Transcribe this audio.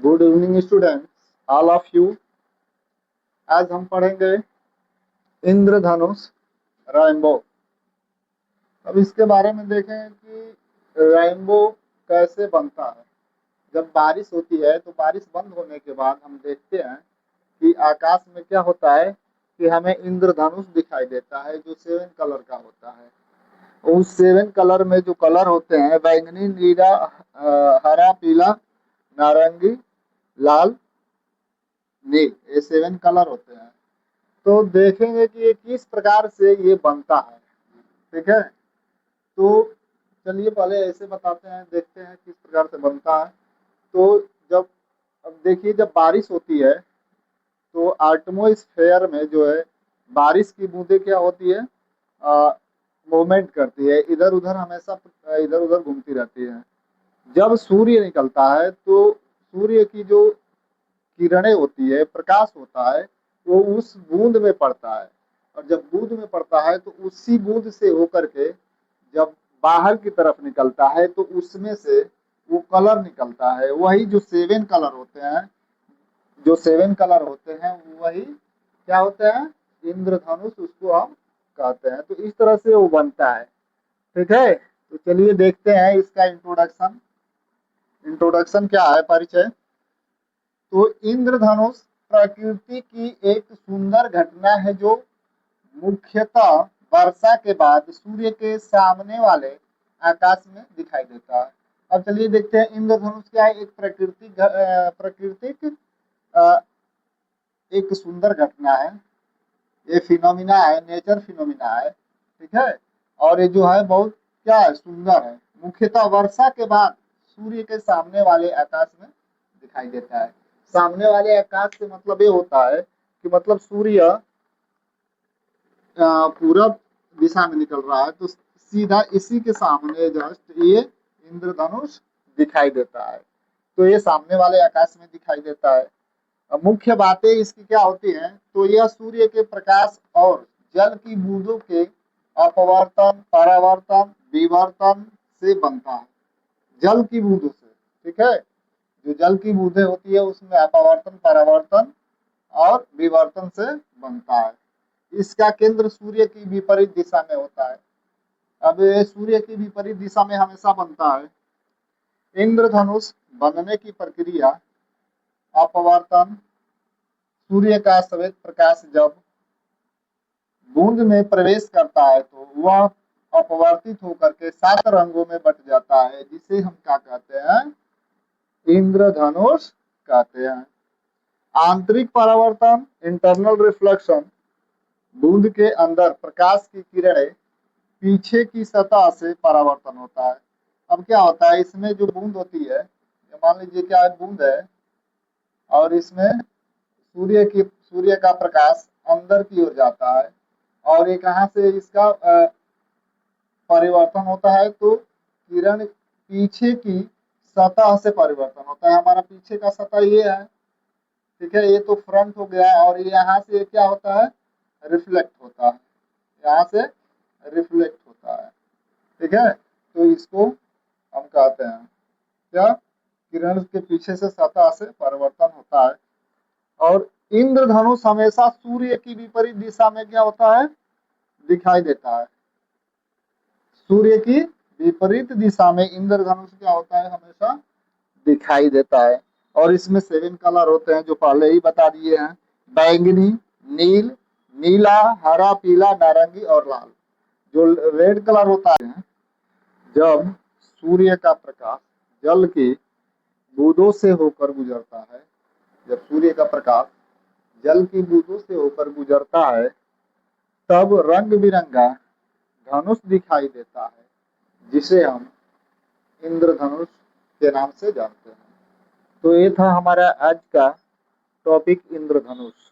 Good evening students, all of you. आज हम पढ़ेंगे इंद्रधनुष, रेनबो। अब इसके बारे में देखें कि रेनबो कैसे बनता है। जब बारिश होती है तो बारिश बंद होने के बाद हम देखते हैं कि आकाश में क्या होता है कि हमें इंद्रधनुष दिखाई देता है जो 7 कलर का होता है। उस 7 कलर में जो कलर होते हैं बैंगनी, नीला, हरा, पीला, नारंगी, लाल, नील, ये 7 कलर होते हैं। तो देखेंगे कि ये किस प्रकार से ये बनता है। ठीक है, तो चलिए पहले ऐसे बताते हैं, देखते हैं किस प्रकार से बनता है। तो जब अब देखिए, जब बारिश होती है तो एटमॉस्फेयर में जो है बारिश की बूंदें क्या होती है, मूवमेंट करती है, इधर उधर हमेशा इधर उधर घूमती रहती है। जब सूर्य निकलता है तो सूर्य की जो किरणें होती है, प्रकाश होता है, वो उस बूंद में पड़ता है। और जब बूंद में पड़ता है तो उसी बूंद से होकर के जब बाहर की तरफ निकलता है तो उसमें से वो कलर निकलता है। वही जो 7 कलर होते हैं, जो 7 कलर होते हैं वही क्या होते हैं, इंद्रधनुष उसको हम कहते हैं। तो इस तरह से वो बनता है। ठीक है, तो चलिए देखते हैं इसका इंट्रोडक्शन। इंट्रोडक्शन क्या है, परिचय। तो इंद्रधनुष प्रकृति की एक सुंदर घटना है जो मुख्यतः वर्षा के बाद सूर्य के सामने वाले आकाश में दिखाई देता है। अब चलिए देखते हैं इंद्रधनुष क्या है। एक प्राकृतिक अ, एक सुंदर घटना है। ये फिनोमिना है, नेचर फिनोमिना है। ठीक है, और ये जो है बहुत क्या है, सुंदर है। मुख्यतः वर्षा के बाद सूर्य के सामने वाले आकाश में दिखाई देता है। सामने वाले आकाश से मतलब ये होता है कि मतलब सूर्य पूरब दिशा में निकल रहा है तो सीधा इसी के सामने जस्ट ये इंद्रधनुष दिखाई देता है। तो ये सामने वाले आकाश में दिखाई देता है। अब मुख्य बातें इसकी क्या होती हैं, तो यह सूर्य के प्रकाश और जल की बूंदों के अपवर्तन, परावर्तन, विवर्तन से बनता है। जल की बूंदों से, ठीक है, जो जल की बूंदें होती है उसमें अपवर्तन, परावर्तन और विवर्तन से बनता है। इसका केंद्र सूर्य की विपरीत दिशा में होता है। अब ये सूर्य की विपरीत दिशा में हमेशा बनता है। इंद्रधनुष बनने की प्रक्रिया: अपवर्तन, सूर्य का श्वेत प्रकाश जब बूंद में प्रवेश करता है तो वह अपवर्तित होकर के 7 रंगों में बट जाता है, जिसे हम क्या कहते हैं, इंद्रधनुष कहते हैं। आंतरिक परावर्तन, इंटरनल रिफ्लेक्शन, बूंद के अंदर प्रकाश की किरणें पीछे की सतह से परावर्तन होता है। अब क्या होता है, इसमें जो बूंद होती है, मान लीजिए क्या है, बूंद है और इसमें सूर्य का प्रकाश अंदर की ओर जाता है और ये कहाँ से इसका परिवर्तन होता है, तो किरण पीछे की सतह से परिवर्तन होता है। हमारा पीछे का सतह ये है, ठीक है, ये तो फ्रंट हो गया और ये यहाँ से क्या होता है, रिफ्लेक्ट होता है, यहाँ से रिफ्लेक्ट होता है। ठीक है, तो इसको हम कहते हैं क्या, किरण के पीछे से सतह से परिवर्तन होता है। और इंद्रधनुष हमेशा सूर्य की विपरीत दिशा में क्या होता है, दिखाई देता है। सूर्य की विपरीत दिशा में इंद्रधनुष क्या होता है, हमेशा दिखाई देता है। और इसमें 7 कलर होते हैं जो पहले ही बता दिए हैं: बैंगनी, नील, नीला, हरा, पीला, नारंगी और लाल। जो रेड कलर होता है, जब सूर्य का प्रकाश जल की बूंदों से होकर गुजरता है, जब सूर्य का प्रकाश जल की बूंदों से होकर गुजरता है तब रंग बिरंगा धनुष दिखाई देता है, जिसे हम इंद्रधनुष के नाम से जानते हैं। तो ये था हमारा आज का टॉपिक, इंद्रधनुष।